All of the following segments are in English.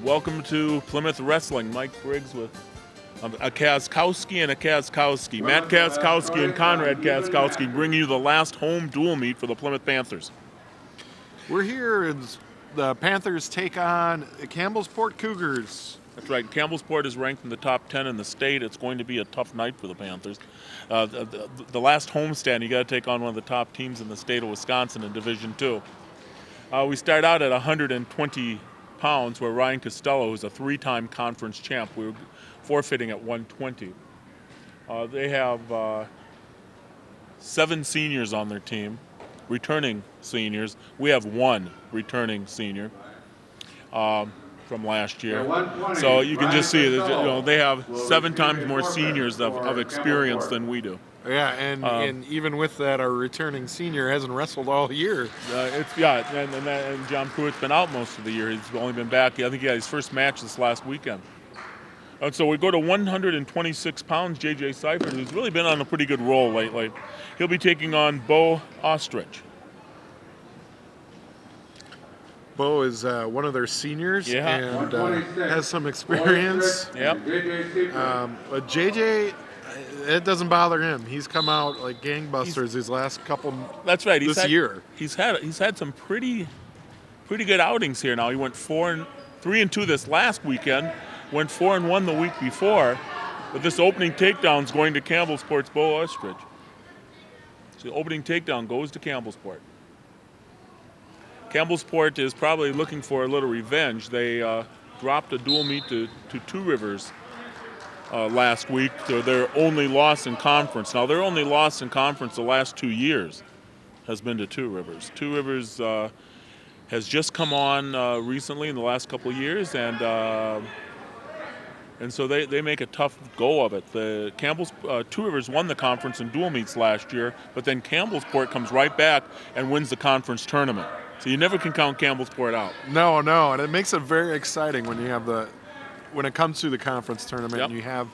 Welcome to Plymouth Wrestling. Mike Briggs with a Kazkowski and a Kazkowski. Matt Kazkowski and Conrad Kazkowski bring you the last home dual meet for the Plymouth Panthers. We're here as the Panthers take on the Campbellsport Cougars. That's right. Campbellsport is ranked in the top 10 in the state. It's going to be a tough night for the Panthers. The last homestand, you got to take on one of the top teams in the state of Wisconsin in Division II. We start out at 120 pounds, where Ryan Costello, who's a three-time conference champ, we were forfeiting at 120. They have 7 seniors on their team, returning seniors. We have 1 returning senior from last year. So you can just see that they have 7 times more seniors of experience than we do. Yeah, and even with that, our returning senior hasn't wrestled all year. And John Pruitt's been out most of the year. He's only been back. I think he had his first match this last weekend. And so we go to 126 pounds, J.J. Seifert, who's really been on a pretty good roll lately. He'll be taking on Bo Ostrich. Bo is one of their seniors and has some experience. Yep. But JJ, it doesn't bother him. He's come out like gangbusters these last couple. That's right. This year, he's had some pretty good outings here. Now he went 3-2 this last weekend. Went 4-1 the week before. But this opening takedown is going to Campbellsport's Bo Ostrich. So the opening takedown goes to Campbellsport. Campbellsport is probably looking for a little revenge. They dropped a dual meet to Two Rivers last week. They're their only loss in conference. Now, their only loss in conference the last 2 years has been to Two Rivers. Two Rivers has just come on recently in the last couple of years, and so they make a tough go of it. Two Rivers won the conference in dual meets last year, but then Campbellsport comes right back and wins the conference tournament. So you never can count Campbellsport out. No, and it makes it very exciting when you have when it comes to the conference tournament and you have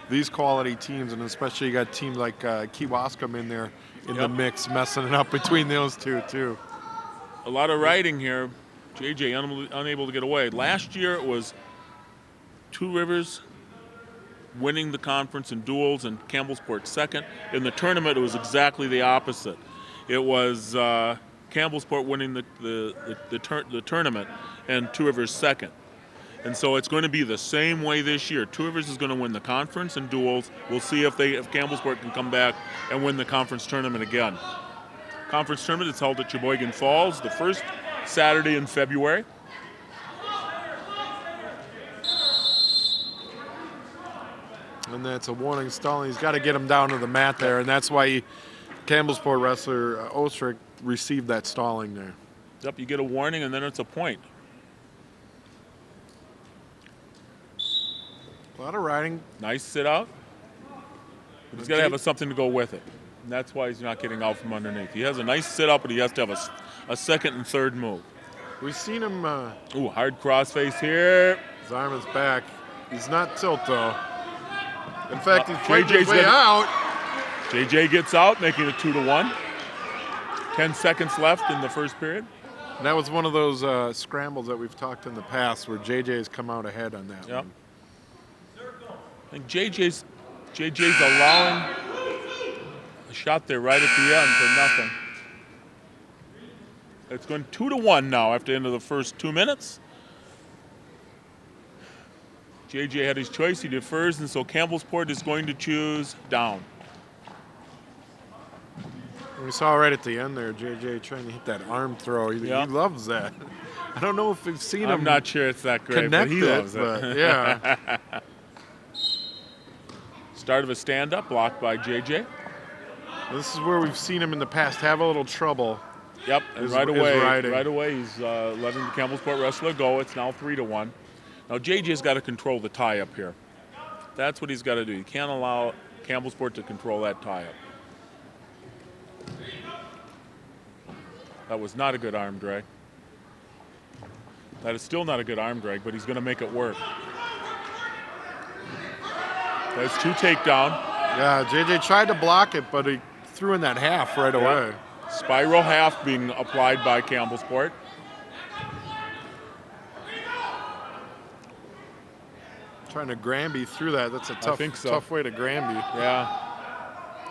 these quality teams, and especially you got a team like Kewaskum in there in the mix, messing it up between those two too. A lot of riding here. JJ unable to get away. Last year it was Two Rivers winning the conference in duels and Campbellsport second. In the tournament it was exactly the opposite. It was Campbellsport winning the tournament and Two Rivers second. And so it's going to be the same way this year. Two Rivers is going to win the conference and duels. We'll see if Campbellsport can come back and win the conference tournament again. Conference tournament is held at Sheboygan Falls the first Saturday in February. And that's a warning stalling. He's got to get him down to the mat there, and that's why Campbellsport wrestler Ostrich received that stalling there. Yep, you get a warning, and then it's a point. A lot of riding. Nice sit out. But he's got to have something to go with it. And that's why he's not getting out from underneath. He has a nice sit up, but he has to have a second and third move. We've seen him. Hard crossface here. His arm is back. He's not tilt, though. In fact, he's playing his way out. JJ gets out, making it 2-1. 10 seconds left in the first period. And that was one of those scrambles that we've talked in the past where JJ's come out ahead on that one. I think JJ's allowing a shot there right at the end for nothing. It's going 2-1 now after the end of the first 2 minutes. JJ had his choice. He defers, and so Campbellsport is going to choose down. We saw right at the end there, JJ trying to hit that arm throw. He loves that. I don't know if we've seen him. I'm not sure it's that great, but he loves it. Yeah. Start of a stand-up, blocked by JJ. This is where we've seen him in the past have a little trouble. Yep, and right away he's letting the Campbellsport wrestler go. It's now 3-1. Now JJ's got to control the tie-up here. That's what he's got to do. You can't allow Campbellsport to control that tie-up. That was not a good arm drag. That is still not a good arm drag, but he's going to make it work. That's 2 takedown. Yeah, JJ tried to block it, but he threw in that half right away. Spiral half being applied by Campbellsport. Trying to Granby through that. That's a I think so. tough way to Granby. Yeah.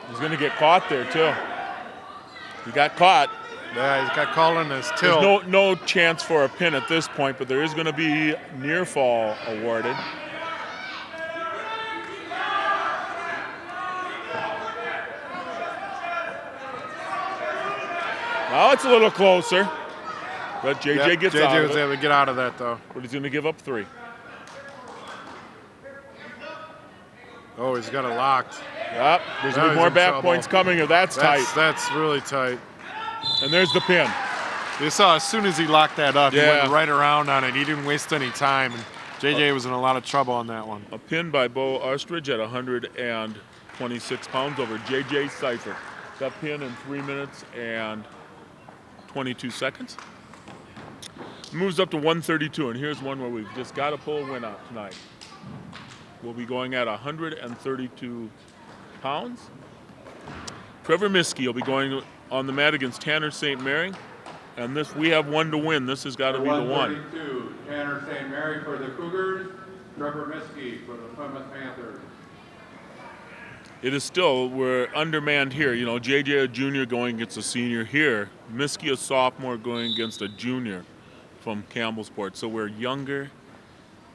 He's going to get caught there, too. He got caught. Yeah, he's got called on his tilt. There's no chance for a pin at this point, but there is going to be near fall awarded. Now it's a little closer, but JJ gets out JJ of was it. able to get out of that, though. But he's going to give up 3. Oh, he's got it locked. Yep, there's Now going to be he's more in back trouble. points coming if that's tight. That's really tight. And there's the pin. You saw as soon as he locked that up, he Yeah. went right around on it. He didn't waste any time. And JJ was in a lot of trouble on that one. A pin by Bo Ostrich at 126 pounds over JJ Seifert. That pin in 3 minutes and 22 seconds. Moves up to 132, and here's one where we've just got to pull a win out tonight. We'll be going at 132 pounds. Trevor Miskey will be going on the mat against Tanner St. Mary. And this, we have one to win. This has got to be the one. 132, Tanner St. Mary for the Cougars, Trevor Miskey for the Plymouth Panthers. It is still, we're undermanned here. You know, JJ a junior going against a senior here. Miskey a sophomore going against a junior from Campbellsport. So we're younger,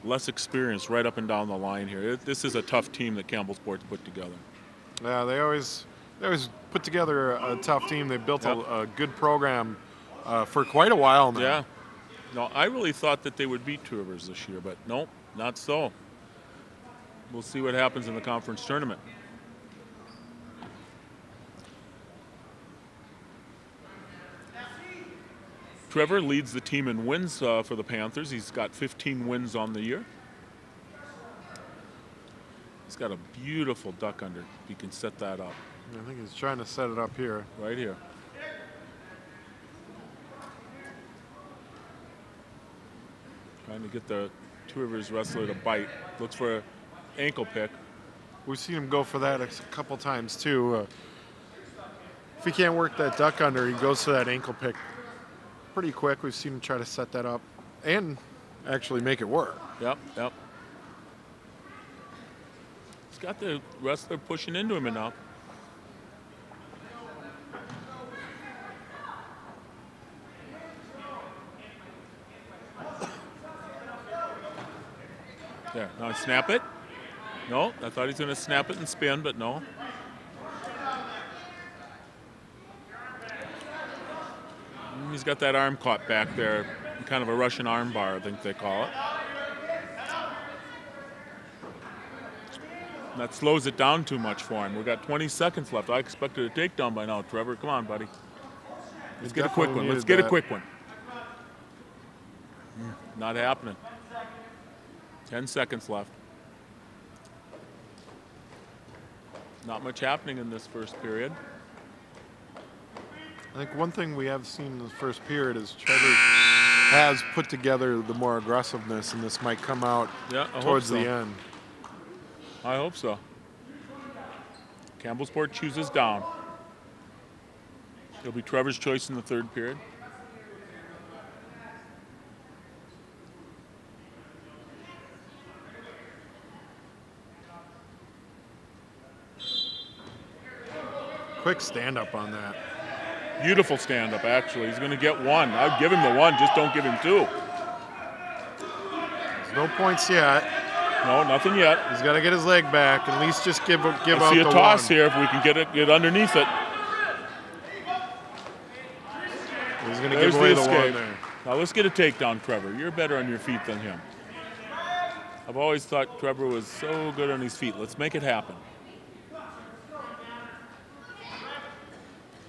less experienced right up and down the line here. This is a tough team that Campbellsport's put together. Yeah, they always put together a tough team. They built a good program for quite a while now. Yeah. No, I really thought that they would beat Two Rivers this year, but nope, not so. We'll see what happens in the conference tournament. Trevor leads the team in wins for the Panthers. He's got 15 wins on the year. He's got a beautiful duck under. He can set that up. I think he's trying to set it up here. Right here. Trying to get the Two Rivers wrestler to bite. Looks for an ankle pick. We've seen him go for that a couple times too. If he can't work that duck under, he goes to that ankle pick pretty quick. We've seen him try to set that up and actually make it work. Yep. He's got the wrestler pushing into him enough. There, now snap it. No, I thought he's going to snap it and spin, but no. He's got that arm caught back there, kind of a Russian arm bar, I think they call it. And that slows it down too much for him. We've got 20 seconds left. I expected a takedown by now, Trevor. Come on, buddy. Let's get a quick one. Let's get a quick one. Not happening. 10 seconds left. Not much happening in this first period. I think one thing we have seen in the first period is Trevor has put together the more aggressiveness, and this might come out towards the end. I hope so. Campbellsport chooses down. It'll be Trevor's choice in the third period. Quick stand up on that. Beautiful stand-up, actually. He's going to get one. I'd give him the one, just don't give him 2. There's no points yet. No, nothing yet. He's got to get his leg back. At least just give out the one. I see a toss here if we can get underneath it. He's going to give away the one there. Now let's get a takedown, Trevor. You're better on your feet than him. I've always thought Trevor was so good on his feet. Let's make it happen.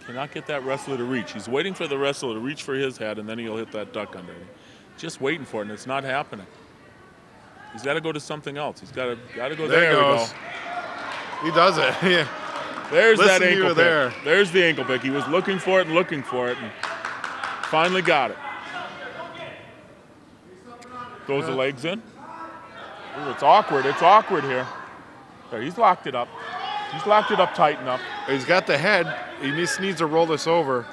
Cannot get that wrestler to reach. He's waiting for the wrestler to reach for his head, and then he'll hit that duck under. Just waiting for it, and it's not happening. He's got to go to something else. He's got to go there. There he goes. He does it. Yeah. There's Listen, that ankle you were pick. there. There's the ankle pick. He was looking for it, and finally got it. Throws the legs in. Ooh, it's awkward. It's awkward here. There, he's locked it up. He's locked it up tight enough. He's got the head. He just needs to roll this over.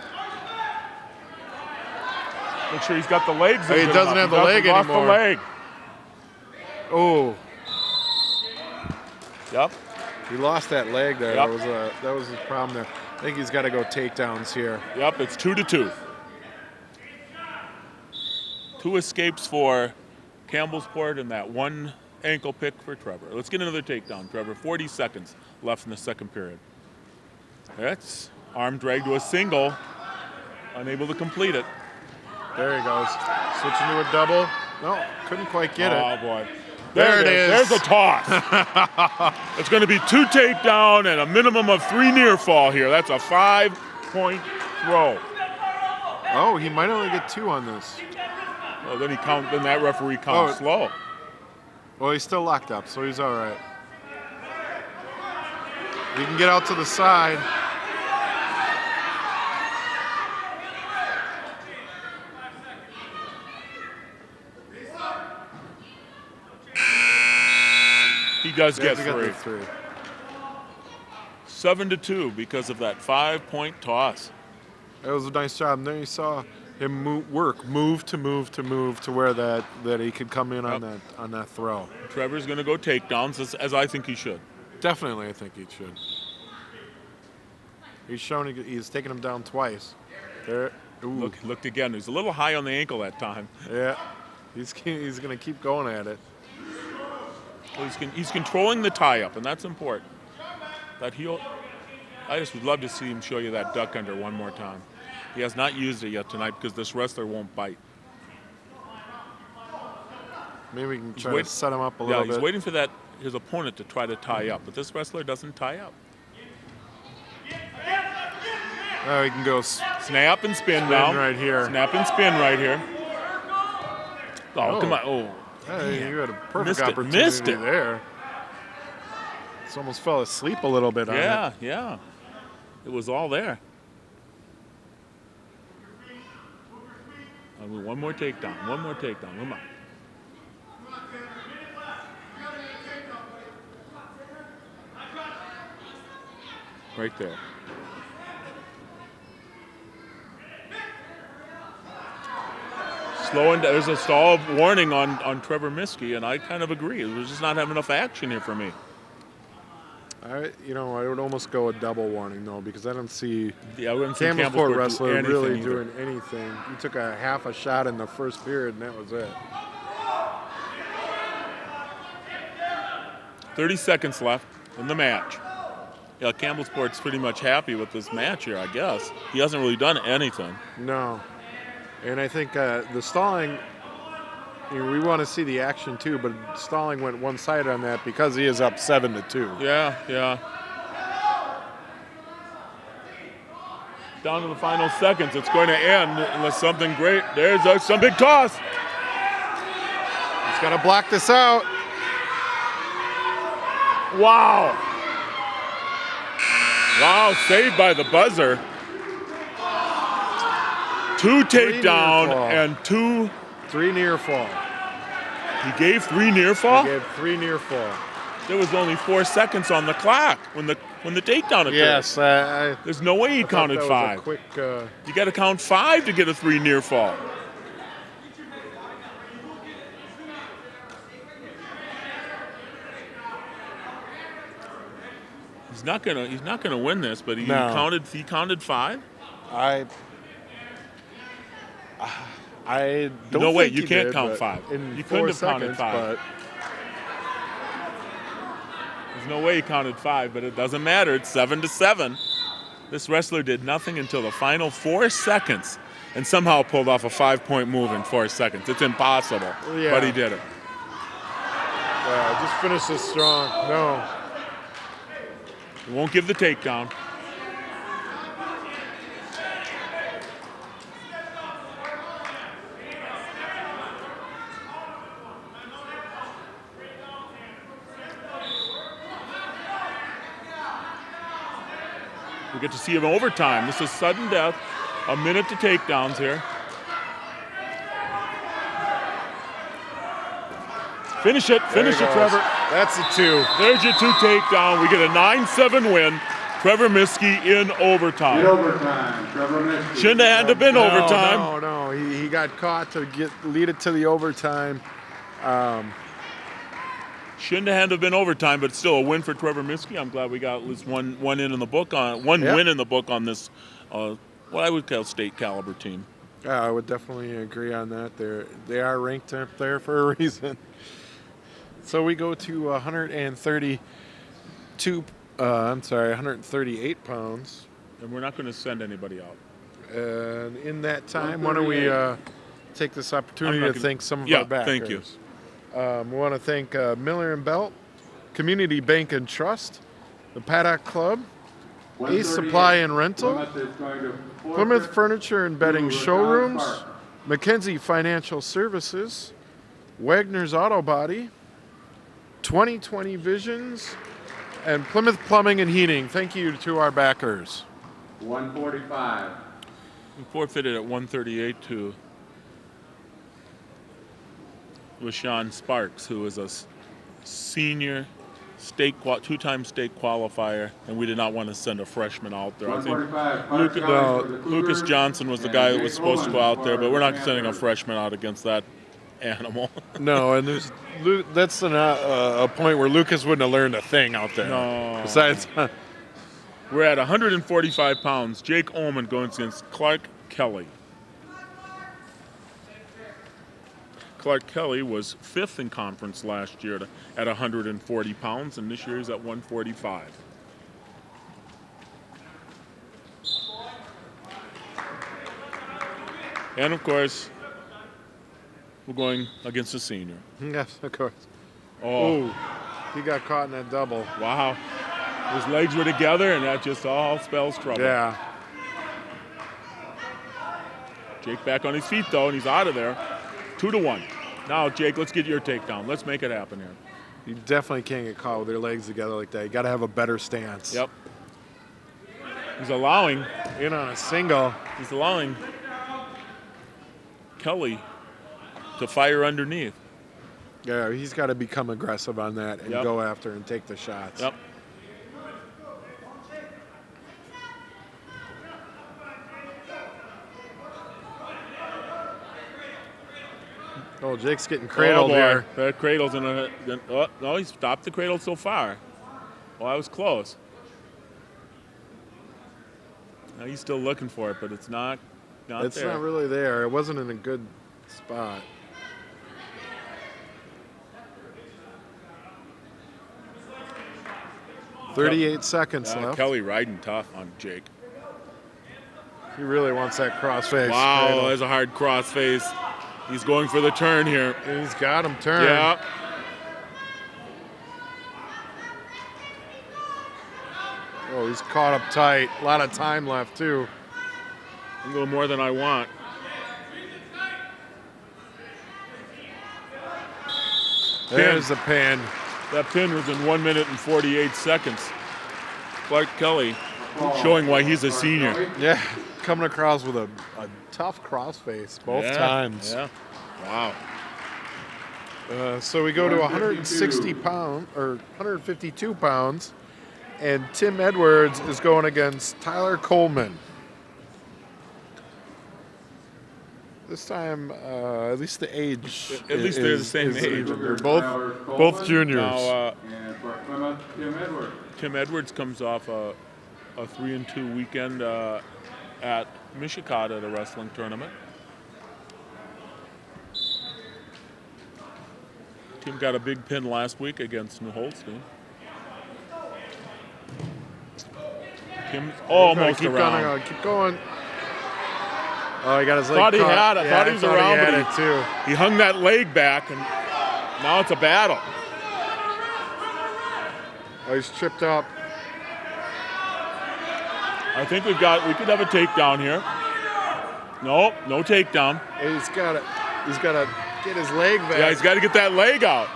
Make sure he's got the legs in. He good doesn't enough. have the leg lost anymore. the leg. Oh. Yep. He lost that leg there. Yep. That was his problem there. I think he's got to go takedowns here. Yep, it's 2-2. 2 escapes for Campbellsport and that 1 ankle pick for Trevor. Let's get another takedown, Trevor. 40 seconds left in the second period. That's arm drag to a single. Unable to complete it. There he goes. Switching to a double. No, couldn't quite get it. Oh, boy. There it is. There's a toss. It's going to be 2 takedown and a minimum of 3 near fall here. That's a 5-point throw. Oh, he might only get 2 on this. Well, then that referee counts slow. Well, he's still locked up, so he's all right. He can get out to the side. He does get He got 3. the 3. 7-2 because of that 5-point toss. That was a nice job. And then you saw him move to where that he could come in on that throw. Trevor's going to go takedowns, as I think he should. Definitely, I think he should. He's shown he's taken him down twice. There. Ooh. Looked again. He's a little high on the ankle that time. Yeah. He's going to keep going at it. Well, he's controlling the tie-up, and that's important. I just would love to see him show you that duck under one more time. He has not used it yet tonight because this wrestler won't bite. Maybe we can try to set him up a little bit. Yeah, he's waiting for his opponent to try to tie up, but this wrestler doesn't tie up. Oh, he can go snap and spin now. Right here. Snap and spin right here. Oh, come on. Oh. Hey, you had a perfect opportunity there. It's almost fell asleep a little bit on it. Yeah. It was all there. One more takedown. Come on. Right there. Slowing down. There's a stall warning on Trevor Miskey, and I kind of agree. We're just not having enough action here for me. I would almost go a double warning, though, because I don't see Campbellsport wrestler really doing anything. He took a half a shot in the first period, and that was it. 30 seconds left in the match. Yeah, Campbellsport's pretty much happy with this match here, I guess. He hasn't really done anything. No. And I think the stalling, we want to see the action too, but stalling went one-sided on that because he is up 7-2. Yeah. Down to the final seconds. It's going to end unless something great. There's some big toss. He's got to block this out. Wow, saved by the buzzer. 2 takedown and 3 near fall. He gave 3 near fall? He gave 3 near fall. There was only 4 seconds on the clock when the takedown occurred. Yes. There's no way he counted 5. You got to count 5 to get a 3 near fall. He's not gonna win this, but he counted 5. I don't no way, think you can't did, count 5. You couldn't have counted 5. There's no way he counted 5, but it doesn't matter. It's 7-7. This wrestler did nothing until the final 4 seconds and somehow pulled off a 5-point move in 4 seconds. It's impossible, but he did it. Yeah, just finish this strong. No. He won't give the takedown. We get to see him overtime. This is sudden death. A minute to takedowns here. Finish it, Trevor. That's a 2. There's your 2 takedown. We get a 9-7 win. Trevor Miskey in overtime. In overtime, Trevor Miskey. Shouldn't have had to been overtime. No. He got caught to lead it to the overtime. Shouldn't have been overtime, but still a win for Trevor Miskey. I'm glad we got at least one win in the book on this, what I would call state caliber team. Yeah, I would definitely agree on that. They are ranked up there for a reason. So we go to 138 pounds. And we're not going to send anybody out. And in that time, why don't we take this opportunity to thank some of our backers. Thank you. We want to thank Miller & Belt, Community Bank and Trust, the Paddock Club, Ace Supply and Rental, Plymouth Furniture and Bedding Showrooms, Mackenzie Financial Services, Wagner's Auto Body, 2020 Visions, and Plymouth Plumbing and Heating. Thank you to our backers. 145. We forfeited at 138 to LaShawn Sparks, who is a senior two-time state qualifier, and we did not want to send a freshman out there. I think 145. Lucas Johnson was the guy that was supposed to go out there, but we're not sending a freshman out against that animal. No, and that's a point where Lucas wouldn't have learned a thing out there. No. Besides, We're at 145 pounds. Jake Ullman going against Clark Kelly. Clark Kelly was 5th in conference last year at 140 pounds, and this year he's at 145. And of course, we're going against a senior. yes, of course. Oh, He got caught in that double. wow. His legs were together, and that just all spells trouble. Yeah. Jake back on his feet, though, and he's out of there. 2-1. Now, Jake, let's get your takedown. Let's make it happen here. You definitely can't get caught with your legs together like that. You got to have a better stance. Yep. He's allowing In on a single. Kelly to fire underneath. Yeah, he's got to become aggressive on that and Yep. go after and take the shots. Yep. Oh, Jake's getting cradled boy. here. That cradle's in a. Oh, no, he stopped the cradle so far. Well, that was close. Now he's still looking for it, but it's not It's there. not really there. It wasn't in a good spot. Yep. 38 seconds left. Kelly riding tough on Jake. He really wants that crossface. Wow, cradle. there's a hard crossface. He's going for the turn here. He's got him turned. Yeah. Oh, he's caught up tight. A lot of time left, too. A little more than I want. There's the pin. That pin was in 1 minute and 48 seconds. Clark Kelly showing why he's a senior. Yeah, coming across with a tough crossface both times. Yeah. Wow. So we go to 160 pounds, or 152 pounds, and Tim Edwards is going against Tyler Coleman. This time, at least the age. At least they're the same age. They're both juniors. Now, And for Plymouth, Tim Edwards. Tim Edwards comes off a 3-2 weekend at Michigan at a wrestling tournament. Tim got a big pin last week against New Holstein. Tim's almost keep around. Going, keep going. Oh, he got his leg Thought he caught. had it. Thought he was around, he but had it too. He hung that leg back, and now it's a battle. Oh, he's tripped up. I think we could have a takedown here. Nope, no takedown. He's got to get his leg back. Yeah, he's got to get that leg out.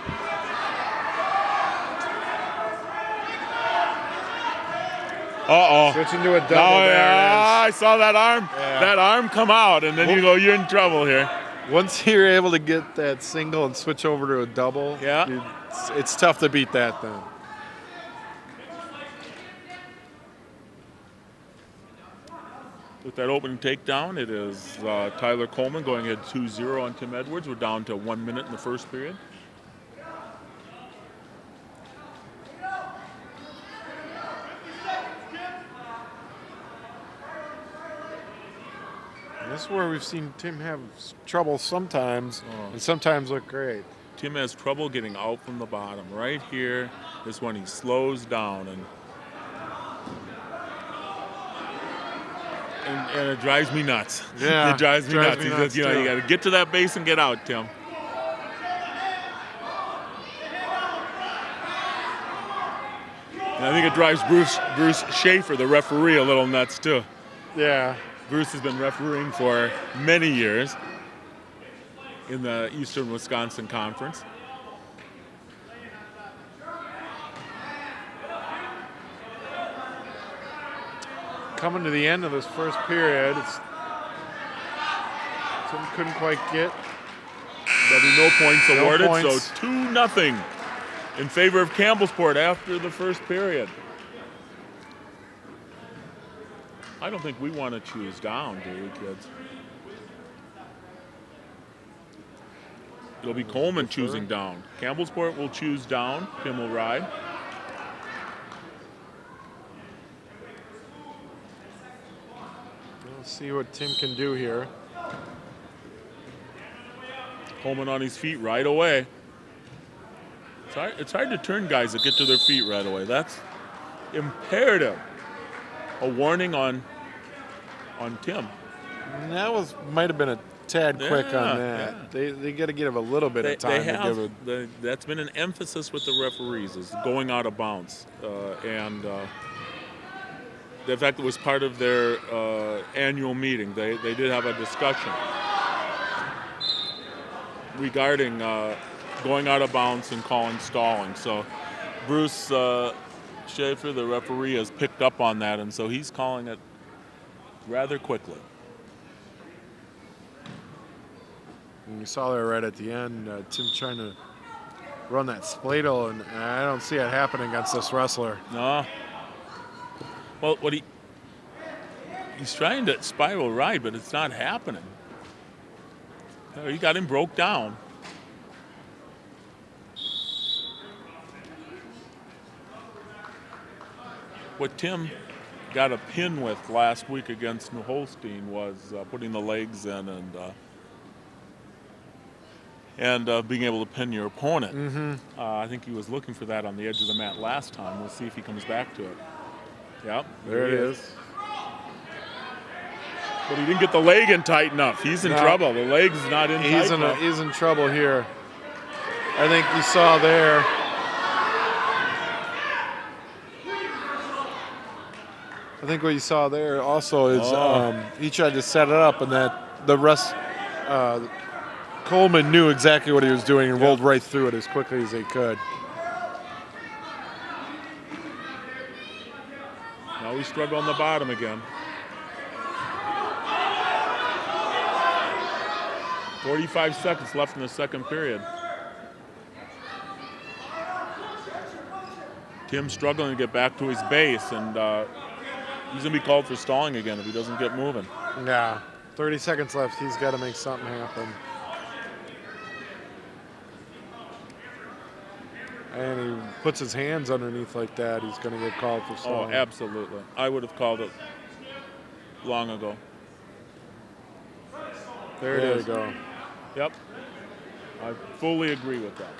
Uh-oh. Switching to a double Now, there. I saw that arm come out, and then you're in trouble here. Once you're able to get that single and switch over to a double, Yeah. it's tough to beat that then. With that opening takedown, it is Tyler Coleman going ahead 2-0 on Tim Edwards. We're down to 1 minute in the first period. This is where we've seen Tim have trouble sometimes, Oh. and sometimes look great. Tim has trouble getting out from the bottom. Right here is when he slows down, and it drives me nuts. Yeah, It drives me drives nuts. me He nuts, says, you too. got to get to that base and get out, Tim. And I think it drives Bruce Schaefer, the referee, a little nuts too. Yeah. Bruce has been refereeing for many years in the Eastern Wisconsin Conference. Coming to the end of this first period, Tim couldn't quite get. There'll be no points No awarded, points. so 2-0 in favor of Campbellsport after the first period. I don't think we want to choose down, do we, kids? It'll be Coleman choosing down. Campbellsport will choose down. Tim will ride. Let's see what Tim can do here. Coleman on his feet right away. It's hard to turn guys that get to their feet right away. That's imperative. A warning on Tim. And that might have been a tad quick Yeah, on that. They got to give a little bit of time to give it. That's been an emphasis with the referees, is going out of bounds. And the fact it was part of their annual meeting, they did have a discussion regarding going out of bounds and calling stalling. So Bruce Schaefer, the referee, has picked up on that, and so he's calling it rather quickly. And we saw there right at the end, Tim trying to run that spladle, and I don't see it happening against this wrestler. No. Well, he's trying to spiral ride, but it's not happening. He got him broke down. What Tim got a pin with last week against New Holstein was putting the legs in and being able to pin your opponent. Mm-hmm. I think he was looking for that on the edge of the mat last time. We'll see if he comes back to it. Yep, There it is. But he didn't get the leg in tight enough. He's in No. trouble. The leg's not in tight enough. He's in trouble here. I think you saw there. I think what you saw there also is he tried to set it up, and that the rest. Coleman knew exactly what he was doing and rolled right through it as quickly as they could. Now we struggle on the bottom again. 45 seconds left in the second period. Tim's struggling to get back to his base, and he's going to be called for stalling again if he doesn't get moving. Yeah, 30 seconds left. He's got to make something happen. And he puts his hands underneath like that, he's going to get called for Oh, stalling. absolutely. I would have called it long ago. There you go. Yep. I fully agree with that.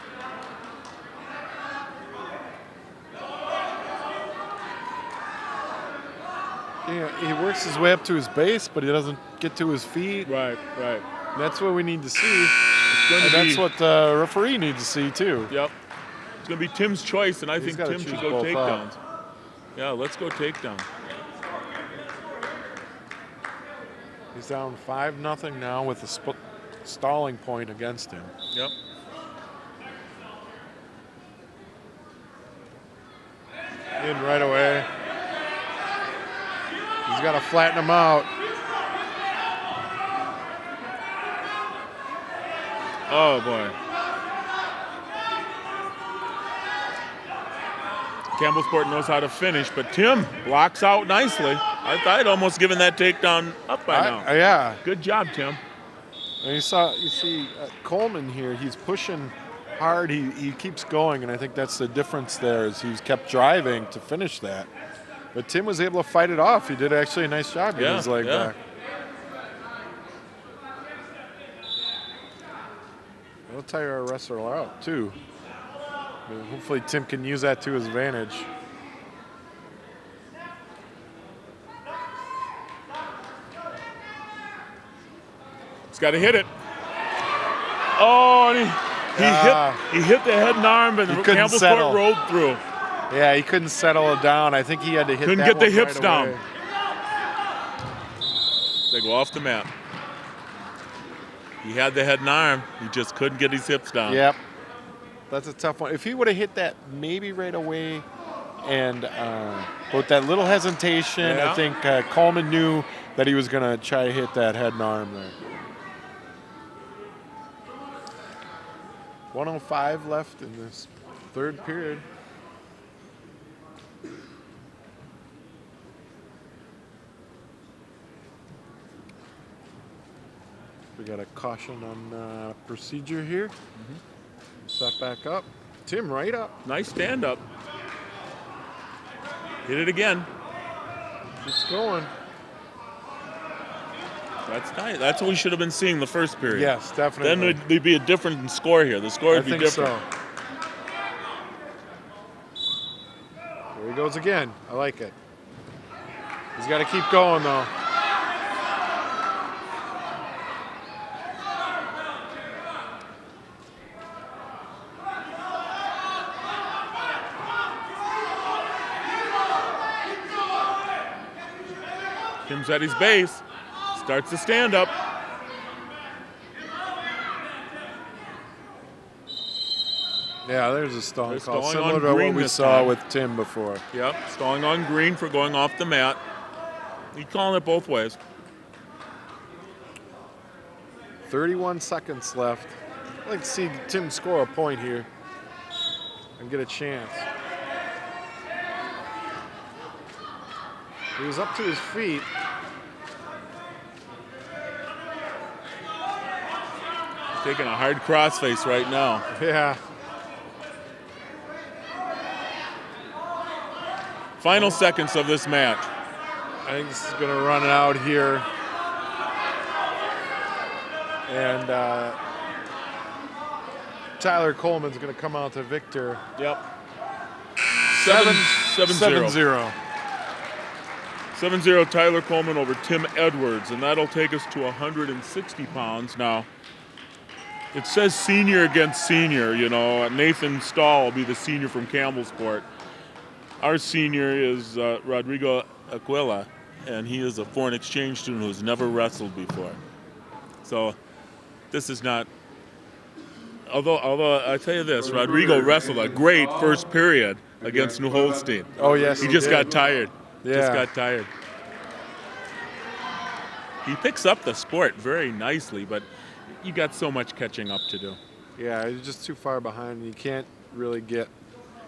Yeah, he works his way up to his base, but he doesn't get to his feet. Right, right. That's what we need to see. It's going And to that's be, what the referee needs to see, too. Yep. It's going to be Tim's choice, and I He's think gotta Tim should choose go both takedowns. up. Yeah, let's go takedown. He's down 5-0 now with a stalling point against him. Yep. In right away. He's got to flatten him out. Oh, boy. Campbellsport knows how to finish, but Tim blocks out nicely. I thought I'd almost given that takedown up by now. Yeah. Good job, Tim. And you see Coleman here. He's pushing hard. He keeps going, and I think that's the difference there. Is he's kept driving to finish that, but Tim was able to fight it off. He did actually a nice job getting his leg back. That'll tire our wrestler out, too. Hopefully Tim can use that to his advantage. He's got to hit it. Oh, and he hit the head and arm, and Campbellsport settle. rolled through. Yeah, he couldn't settle it down. I think he had to hit Couldn't that get the one hips right down. away. They go off the mat. He had the head and arm. He just couldn't get his hips down. Yep. That's a tough one. If he would have hit that maybe right away and with that little hesitation, Yeah. I think Coleman knew that he was going to try to hit that head and arm there. 1:05 left in this third period. We got a caution on procedure here. Set back up. Tim right up. Nice stand up. Hit it again. Keeps going. That's nice. That's what we should have been seeing the first period. Yes, definitely. Then there'd be a different score here. The score would be think different. So. There he goes again. I like it. He's got to keep going, though. Tim's at his base. Starts to stand up. Yeah, there's a stall They're call, stalling similar on to what green we this saw time. with Tim before. Yep, stalling on green for going off the mat. He's calling it both ways. 31 seconds left. I'd like to see Tim score a point here and get a chance. He was up to his feet. He's taking a hard crossface right now. Yeah. Final seconds of this match. I think this is going to run it out here. And Tyler Coleman's going to come out to victor. Yep. 7-0. 7-0 Tyler Coleman over Tim Edwards, and that'll take us to 160 pounds. Now, it says senior against senior, you know. Nathan Stahl will be the senior from Campbellsport. Our senior is Rodrigo Aquila, and he is a foreign exchange student who's never wrestled before. So this is not, although I tell you this, Rodrigo wrestled a great first period against New Holstein. Oh, yes. He just did. got tired. Yeah. Just got tired. He picks up the sport very nicely, but you got so much catching up to do. Yeah, he's just too far behind. You can't really get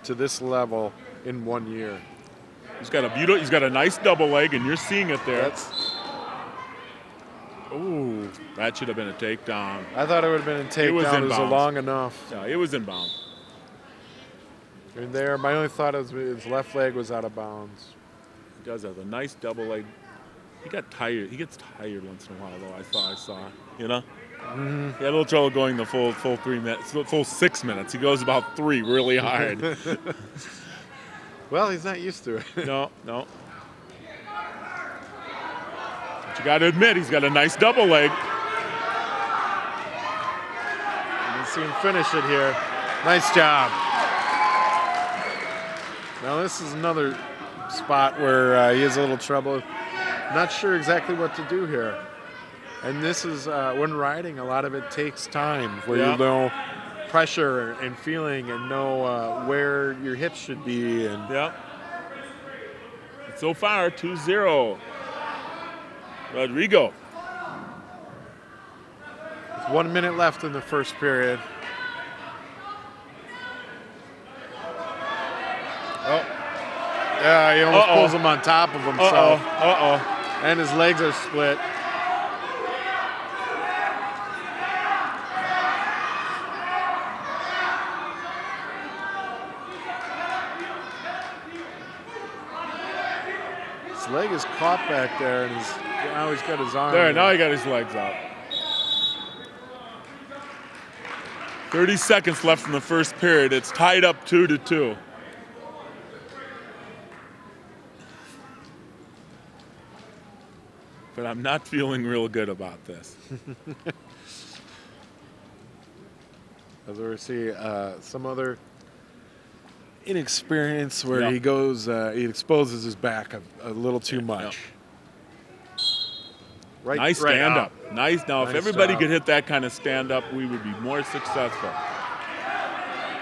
to this level in 1 year. He's got a nice double leg, and you're seeing it there. Ooh, that should have been a takedown. I thought it would have been a takedown. It was It was inbounds. long enough. Yeah, it was inbound. And there, my only thought is his left leg was out of bounds. He does have a nice double leg. He got tired. He gets tired once in a while, though. I saw. You know. Mm-hmm. He had a little trouble going the full 3 minutes, full 6 minutes. He goes about 3 really hard. Well, he's not used to it. No. But you got to admit, he's got a nice double leg. You can see him finish it here. Nice job. Now this is another spot where he has a little trouble. Not sure exactly what to do here. And this is, when riding, a lot of it takes time where Yeah. you know pressure and feeling and know where your hips should be. And Yep. So far, 2-0. Rodrigo. With 1 minute left in the first period. Oh. Yeah, he almost pulls him on top of himself. And his legs are split. His leg is caught back there, and now he's got his arm. There, now he got his legs out. 30 seconds left in the first period. It's tied up 2-2. But I'm not feeling real good about this. As we see some other inexperience where Yep. he goes, he exposes his back a little too much. Right, Nice right stand out. up. Nice. Now, if Nice everybody job. could hit that kind of stand up, we would be more successful.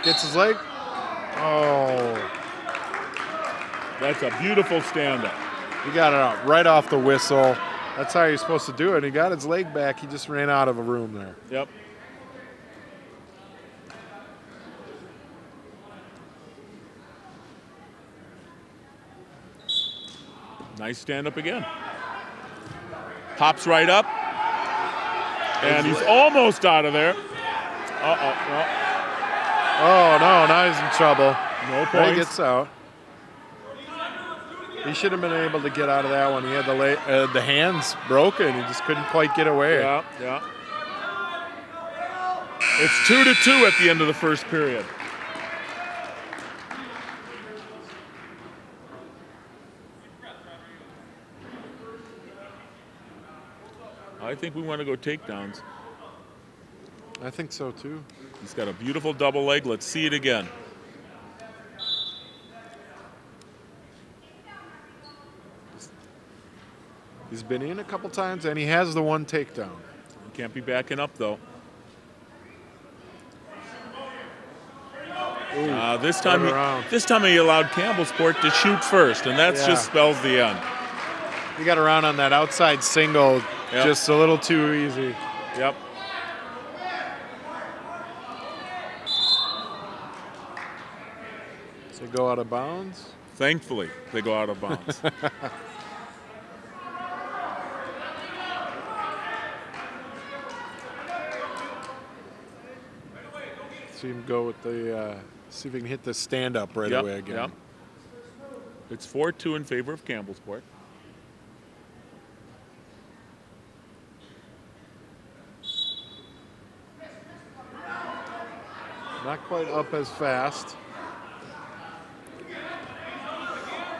Gets his leg. Oh, That's a beautiful stand up. he got it out right off the whistle. That's how you're supposed to do it. He got his leg back. He just ran out of a room there. Yep. Nice stand up again. Pops right up. And he's almost out of there. Oh, no, now he's in trouble. No He points. gets out. He should have been able to get out of that one. He had the hands broken. He just couldn't quite get away. Yeah, yeah. It's 2-2 at the end of the first period. I think we want to go takedowns. I think so, too. He's got a beautiful double leg. Let's see it again. He's been in a couple times, and he has the one takedown. He can't be backing up, though. This time he allowed Campbellsport to shoot first, and that just spells the end. He got around on that outside single Yep. just a little too easy. Yep. So go out of bounds. Thankfully, they go out of bounds. See him go with the, see if he can hit the stand up right Yep, away again. yep. It's 4-2 in favor of Campbellsport. Not quite up as fast.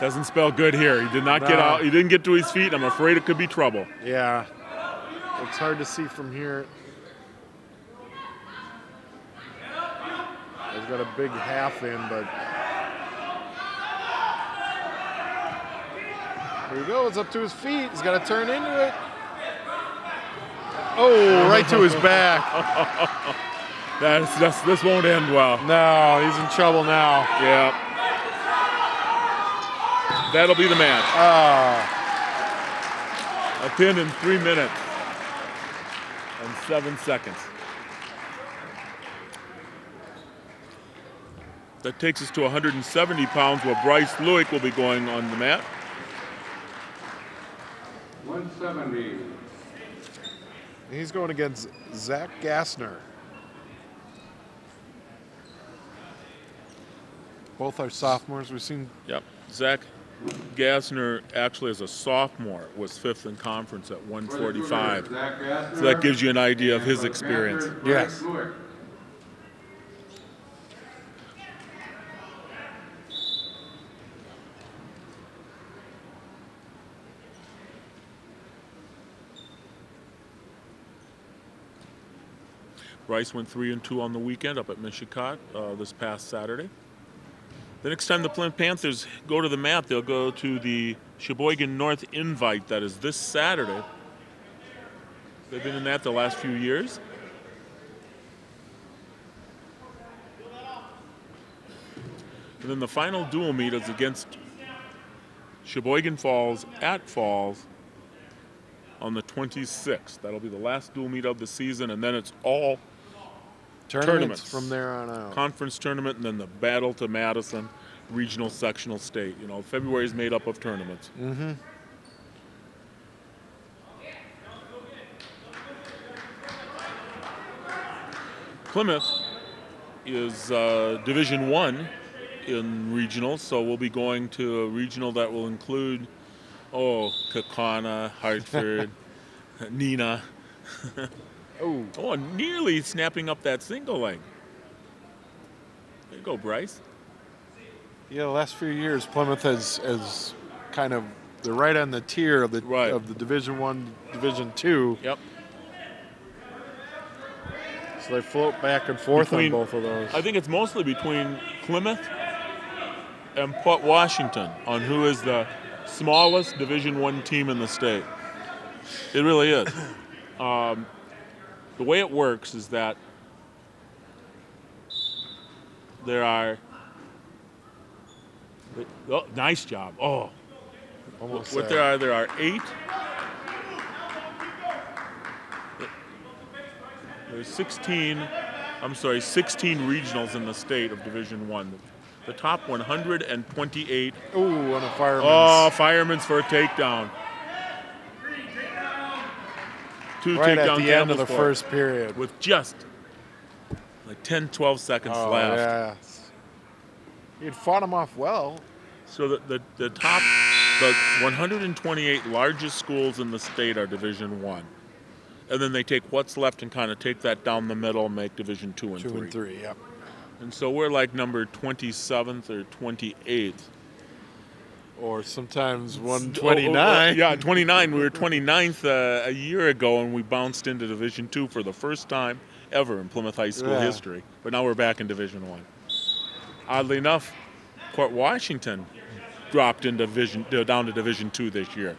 Doesn't spell good here. He did not get No. out. He didn't get to his feet. I'm afraid it could be trouble. Yeah. It's hard to see from here. He's got a big half in, but here he goes, up to his feet. He's got to turn into it. Oh, right to his back. This won't end well. No, he's in trouble now. Yeah. That'll be the match. A pin in 3 minutes and 7 seconds. That takes us to 170 pounds, where Bryce Lewick will be going on the mat. 170. He's going against Zach Gassner. Both are sophomores. We've seen. Yep. Zach Gassner, actually as a sophomore, was 5th in conference at 145. So that gives you an idea of his experience. Yes. Bryce went 3-2 on the weekend up at Michigan this past Saturday. The next time the Plymouth Panthers go to the mat, they'll go to the Sheboygan North Invite. That is this Saturday. They've been in that the last few years. And then the final dual meet is against Sheboygan Falls at Falls on the 26th. That'll be the last dual meet of the season, and then it's all tournaments from there on out. Conference tournament, and then the Battle to Madison, regional, sectional, state. You know, February is made up of tournaments. Mm-hmm. Plymouth is Division I in regional, so we'll be going to a regional that will include, Kaukauna, Hartford, Neenah. Oh, Oh, nearly snapping up that single leg. There you go, Bryce. Yeah, the last few years, Plymouth has kind of, they're right on the tier of the Right. of the Division One, Division Two. Yep. So they float back and forth Between- on both of those. I think it's mostly between Plymouth and Port Washington on who is the smallest Division One team in the state. It really is. The way it works is that there are. Oh, nice job. Oh, Almost what there. there are 8. There's 16 regionals in the state of Division One. The top 128. Ooh, on a fireman's. Oh, fireman's for a takedown. 2 right takedown at the end of the Campbellsport first period. with just like 10, 12 seconds Oh, left. yeah. You'd fought him off well. So the top, the 128 largest schools in the state are Division One, and then they take what's left and kind of take that down the middle and make Division Two and 2 Three. and 3, yep. And so we're like number 27th or 28th. Or sometimes Oh, 129. yeah, 29. We were 29th a year ago, and we bounced into Division Two for the first time ever in Plymouth High School Yeah. history. But now we're back in Division One. Oddly enough, Port Washington dropped in down to Division Two this year.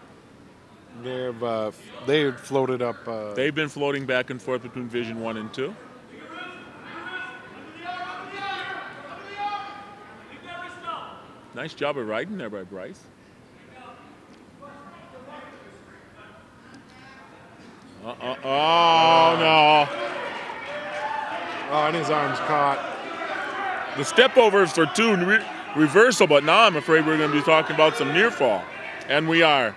They floated up. They've been floating back and forth between Division One and Two. Nice job of riding there by Bryce. Oh no! Oh, and his arm's caught. The step over is for 2 reversal, but now I'm afraid we're going to be talking about some near fall, and we are.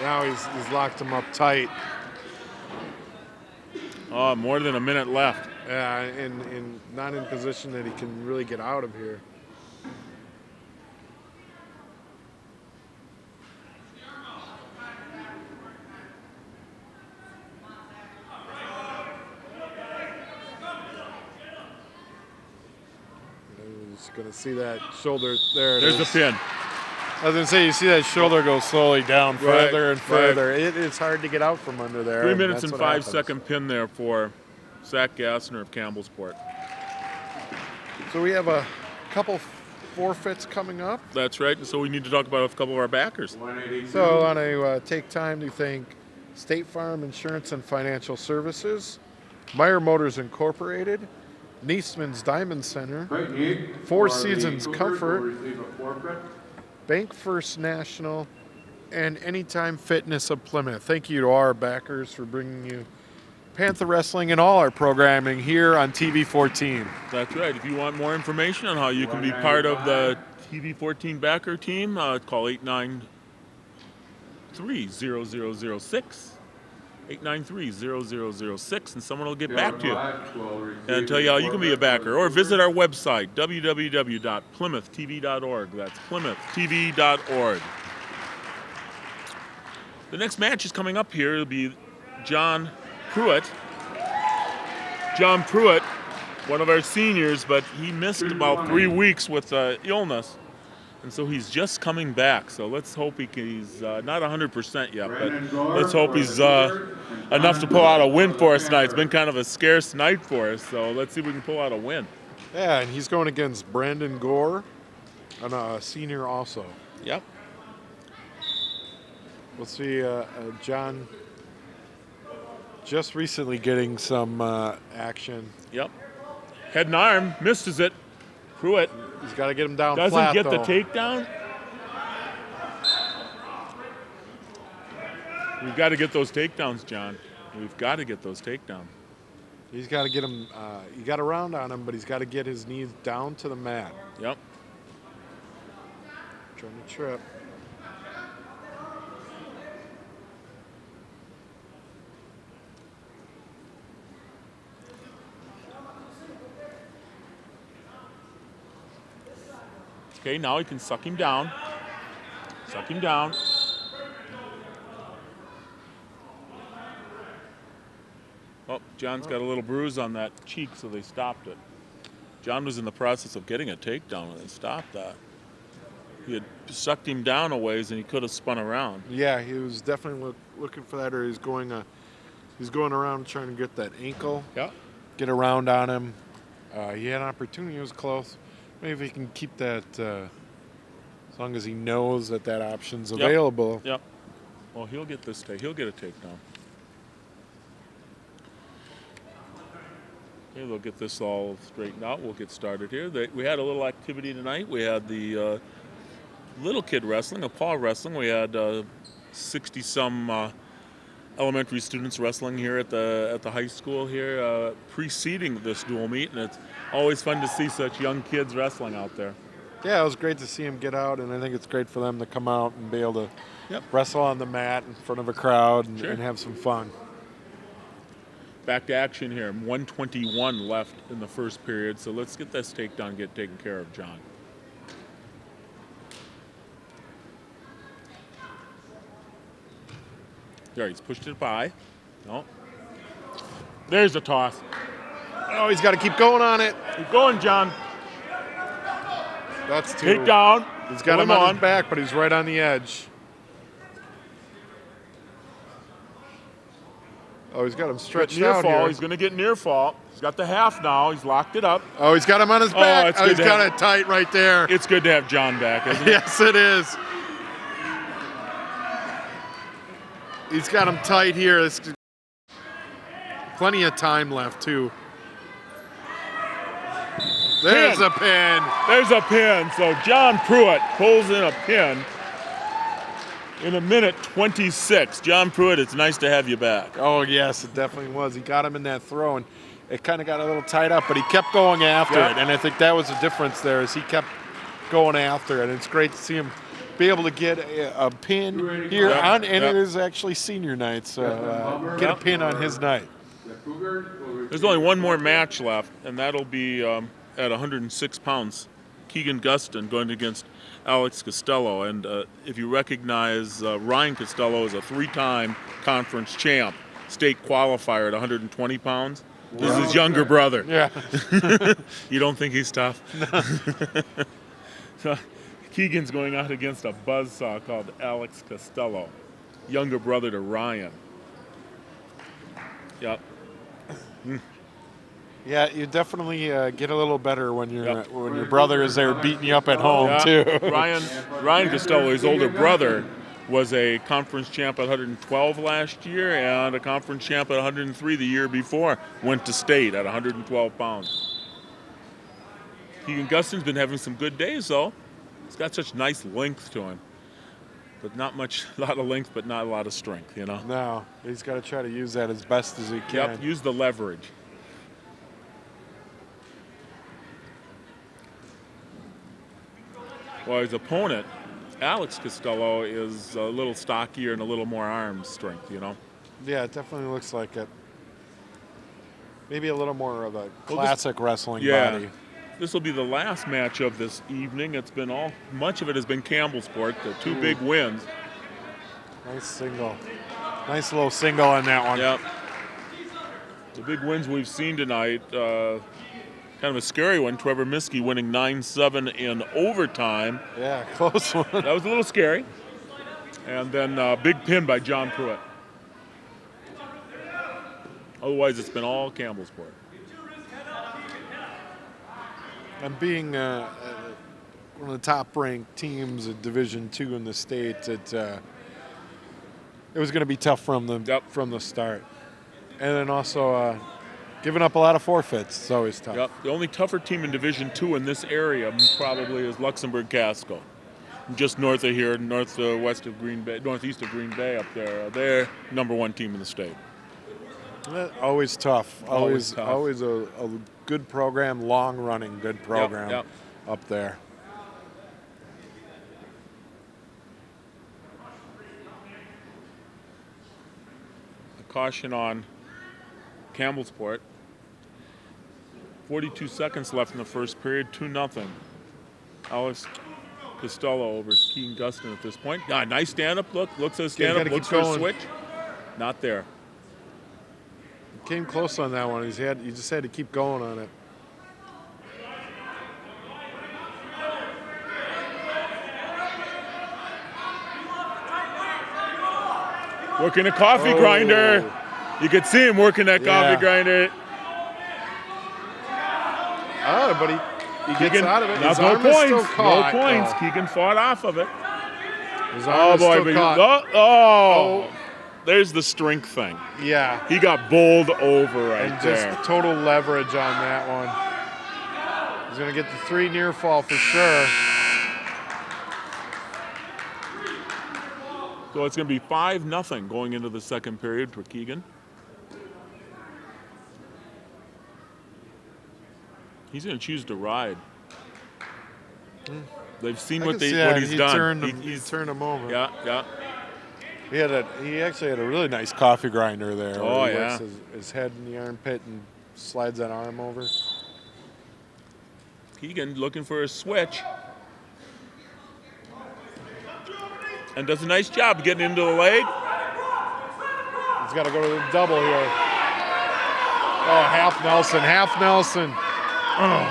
Now he's locked him up tight. Oh, more than a minute left. Yeah, and not in position that he can really get out of here. He's going to see that shoulder there. There's the pin. I was going to say, you see that shoulder go slowly down Right, further and right. further. It's hard to get out from under there. 3 minutes that's and what 5 happens. second pin there for Zach Gassner of Campbellsport. So we have a couple forfeits coming up. That's right. So we need to talk about a couple of our backers. 182. So I want to take time to thank State Farm Insurance and Financial Services, Meyer Motors Incorporated, Niesman's Diamond Center, Great need. Four for the Seasons Cougars Comfort. will receive a forfeit. Bank First National, and Anytime Fitness of Plymouth. Thank you to our backers for bringing you Panther Wrestling and all our programming here on TV 14. That's right. If you want more information on how you can be part of the TV14 backer team, call 893-0006. 893-0006, and someone will get back to you and tell you how you can be a backer. Or visit our website, www.plymouthtv.org. That's plymouthtv.org. The next match is coming up here. It'll be John Pruitt. John Pruitt, one of our seniors, but he missed about 3 weeks with illness. And so he's just coming back. So let's hope he's not 100% yet, but let's hope he's enough to pull out a win for us tonight. It's been kind of a scarce night for us, so let's see if we can pull out a win. Yeah, and he's going against Brandon Gore, and a senior also. Yep. We'll see John just recently getting some action. Yep. Head and arm, misses it. Pruitt He's got to get him down doesn't flat, get though. the takedown. We've got to get those takedowns, John. We've got to get those takedowns. He's got to get him. You got a round on him, but he's got to get his knees down to the mat. Yep. Trying to trip. Okay, now he can suck him down. Suck him down. Oh, John's got a little bruise on that cheek, so they stopped it. John was in the process of getting a takedown when they stopped that. He had sucked him down a ways, and he could have spun around. Yeah, he was definitely looking for that, or he's going around trying to get that ankle. Yeah. Get around on him. He had an opportunity. He was close. Maybe if he can keep that, as long as he knows that option's available. Yep. Well, he'll get this take. He'll get a takedown. Okay, they'll get this all straightened out. We'll get started here. We had a little activity tonight. We had the little kid wrestling, a paw wrestling. We had 60-some elementary students wrestling here at the high school here, preceding this dual meet, and it's always fun to see such young kids wrestling out there. Yeah, it was great to see them get out, and I think it's great for them to come out and be able to wrestle on the mat in front of a crowd and have some fun. Back to action here. 1:21 left in the first period, so let's get this takedown taken care of, John. There, he's pushed it by. No. There's a toss. Oh, he's got to keep going on it. Keep going, John. That's two. Take down. He's got him on his back, but he's right on the edge. Oh, he's got him stretched near out fall. here. He's going to get near fall. He's got the half now. He's locked it up. Oh, he's got him on his back. It's Oh, he's good to got have- it tight right there. It's good to have John back, isn't it? Yes, it is. He's got him tight here. There's plenty of time left, too. There's a pin. There's a pin. So John Pruitt pulls in a pin in 1:26. John Pruitt, it's nice to have you back. Oh, yes, it definitely was. He got him in that throw, and it kind of got a little tied up, but he kept going after it. And I think that was the difference there, is he kept going after it. And it's great to see him be able to get a pin here on, and it is actually senior night, so get a pin on his night. There's only one more match left, and that'll be at 106 pounds. Keegan Guston going against Alex Costello. And if you recognize Ryan Costello as a 3-time conference champ, state qualifier at 120 pounds. This is his younger brother. Yeah. You don't think he's tough? So Keegan's going out against a buzzsaw called Alex Costello, younger brother to Ryan. Yep. Yeah, you definitely get a little better when your brother is there beating you up at home too. Ryan Costello, his older brother, was a conference champ at 112 last year and a conference champ at 103 the year before. Went to state at 112 pounds. Keegan Guston's been having some good days though. He's got such nice length to him, but not much. A lot of length, but not a lot of strength. You know. No, he's got to try to use that as best as he can. Yep. Use the leverage. Well, his opponent, Alex Costello, is a little stockier and a little more arm strength, you know? Yeah, it definitely looks like it. Maybe a little more of a classic wrestling body. This will be the last match of this evening. It's been much of it has been Campbellsport, the 2 big wins. Nice single. Nice little single on that one. Yep. The big wins we've seen tonight, kind of a scary one. Trevor Miskey winning 9-7 in overtime. Yeah, close one. That was a little scary. And then big pin by John Pruitt. Otherwise, it's been all Campbellsport. And being one of the top-ranked teams of Division II in the state, it was going to be tough from the start. And then also giving up a lot of forfeits. It's always tough. Yep. The only tougher team in Division II in this area probably is Luxembourg Casco, just north of here, northeast of Green Bay up there. They're #1 team in the state. Always tough. Always tough. Always a good program, long-running good program up there. A caution on Campbellsport. 42 seconds left in the first period, 2-0. Alex Costello over Keegan Guston at this point. Nice stand-up look. Looks at a stand-up, looks for a switch. Not there. came close on that one. He just had to keep going on it. Working a coffee grinder. You could see him working that coffee grinder. Oh, but he gets out of it. His arm no is points. still caught. No points. Oh. Keegan fought off of it. His arm is still caught. There's the strength thing. Yeah. He got bowled over right And there. just total leverage on that one. He's going to get the 3 near fall for sure. So it's going to be 5-0 going into the second period for Keegan. He's going to choose to ride. They've seen what he's done. He's turned him over. Yeah. He actually had a really nice coffee grinder there. Oh, where he yeah. works his head in the armpit and slides that arm over. Keegan looking for a switch. And does a nice job getting into the leg. He's got to go to the double here. Oh, half Nelson. Oh.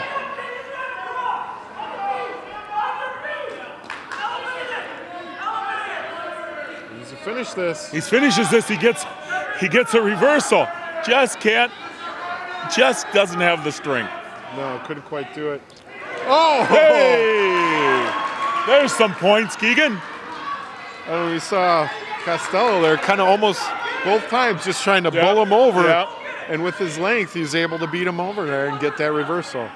He's to finish this. He finishes this. He gets a reversal. Just doesn't have the strength. No, couldn't quite do it. Oh! Hey! There's some points, Keegan. And we saw Costello there kind of almost both times just trying to bowl him over. Yeah. And with his length, he was able to beat him over there and get that reversal.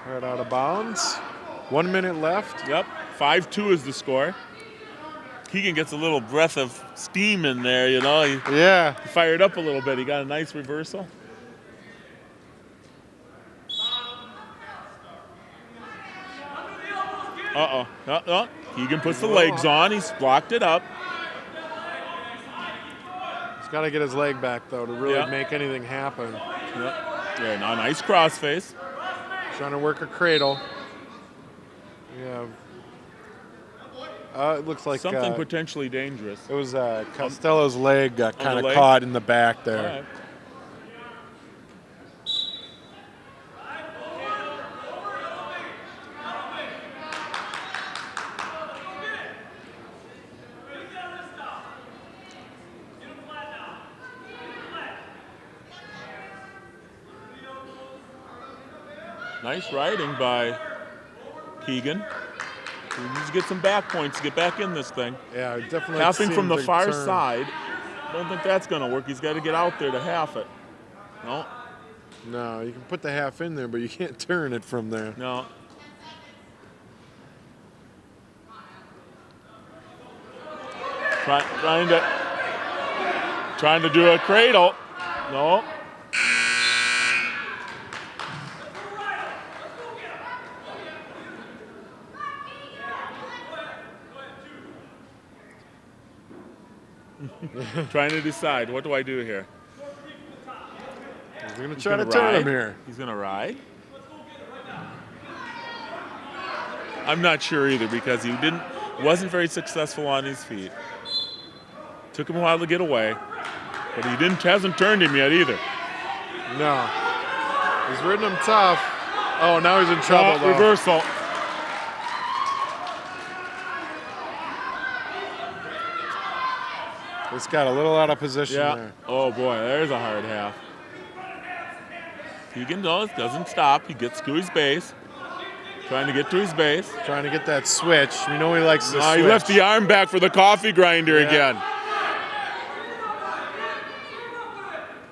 Right out of bounds. 1 minute left. Yep. 5-2 is the score. Keegan gets a little breath of steam in there, you know. He fired up a little bit. He got a nice reversal. Uh-oh. Keegan puts the legs on. He's blocked it up. He's got to get his leg back, though, to really make anything happen. Yep. Yeah, nice crossface. Trying to work a cradle. Yeah. It looks like something potentially dangerous. It was Costello's leg got kind of caught in the back there. All right. Nice riding by Keegan. He needs to get some back points to get back in this thing. Yeah, definitely. Halfing from the far side. Don't think that's going to work. He's got to get out there to half it. No. No, you can put the half in there, but you can't turn it from there. No. Trying to do a cradle. No. Trying to decide, what do I do here? He's going to try to turn him here. He's going to ride. I'm not sure either because he wasn't very successful on his feet. Took him a while to get away, but he hasn't turned him yet either. No. He's ridden him tough. Oh, now he's in trouble, though. Reversal. It's got a little out of position there. Oh, boy, there's a hard half. Keegan doesn't stop. He gets to his base. Trying to get to his base. Trying to get that switch. We know he likes the switch. He left the arm back for the coffee grinder again.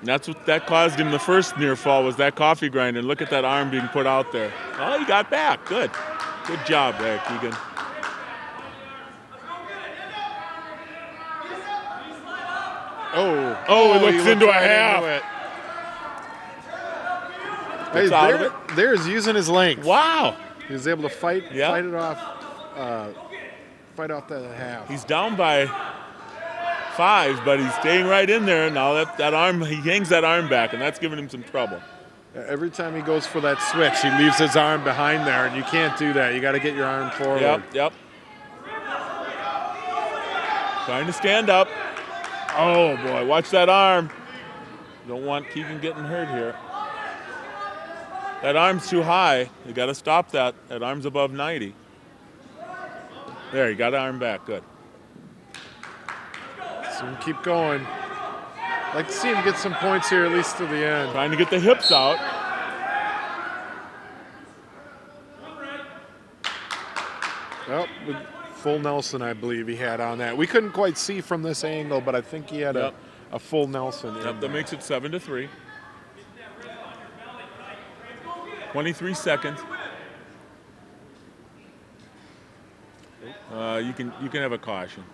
And that's what that caused him the first near fall was that coffee grinder. And look at that arm being put out there. Oh, he got back. Good. Good job there, Keegan. Oh, it looks into a half. Hey, there's using his length. Wow. He was able to fight it off, fight off that half. He's down by 5, but he's staying right in there. Now that arm, he hangs that arm back, and that's giving him some trouble. Every time he goes for that switch, he leaves his arm behind there, and you can't do that. You got to get your arm forward. Yep. Trying to stand up. Oh boy, watch that arm. Don't want Keegan getting hurt here. That arm's too high. You got to stop that. That arm's above 90. There, you got the arm back. Good. So we keep going. Like to see him get some points here, at least to the end. Trying to get the hips out. Well, with full Nelson, I believe he had on that. We couldn't quite see from this angle, but I think he had a full Nelson. That makes it 7-3. 23 seconds. You can have a caution.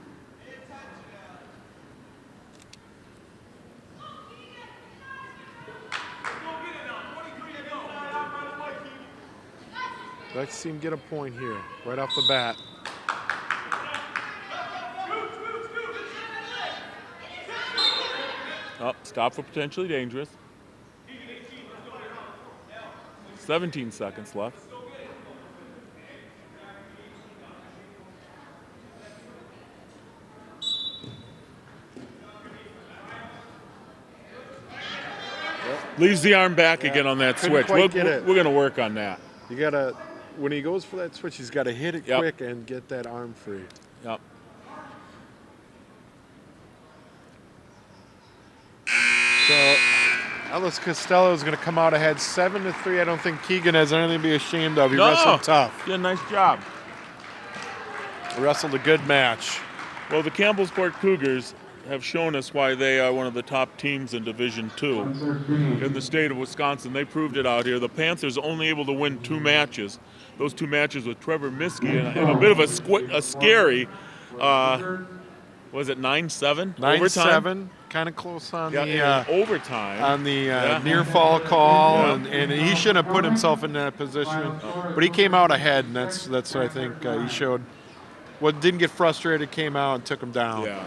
I'd like to see him get a point here, right off the bat. Oh, stop for potentially dangerous. 17 seconds left. Leaves the arm back again on that switch. We're going to work on that. You got to, when he goes for that switch, he's got to hit it quick and get that arm free. Yep. So Ellis Costello is going to come out ahead 7-3. I don't think Keegan has anything to be ashamed of. He wrestled tough. Yeah, nice job. Wrestled a good match. Well, the Campbellsport Cougars have shown us why they are one of the top teams in Division II in the state of Wisconsin. They proved it out here. The Panthers only able to win 2 matches. Those 2 matches with Trevor Miskey and a bit of a scary, was it 9-7? 9-7, kind of close on the overtime. On the near fall call, and he shouldn't have put himself in that position. But he came out ahead, and that's what I think he showed. What didn't get frustrated, came out and took him down. Yeah.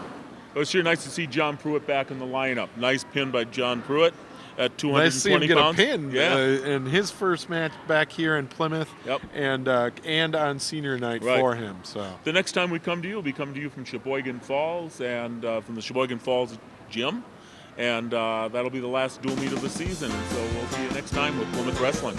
It was sure nice to see John Pruitt back in the lineup. Nice pin by John Pruitt at 220 pounds. Nice to see him get a pin Yeah. in his first match back here in Plymouth, and on senior night for him. So the next time we come to you, we'll be coming to you from Sheboygan Falls and from the Sheboygan Falls gym, and that'll be the last dual meet of the season. So we'll see you next time with Plymouth Wrestling.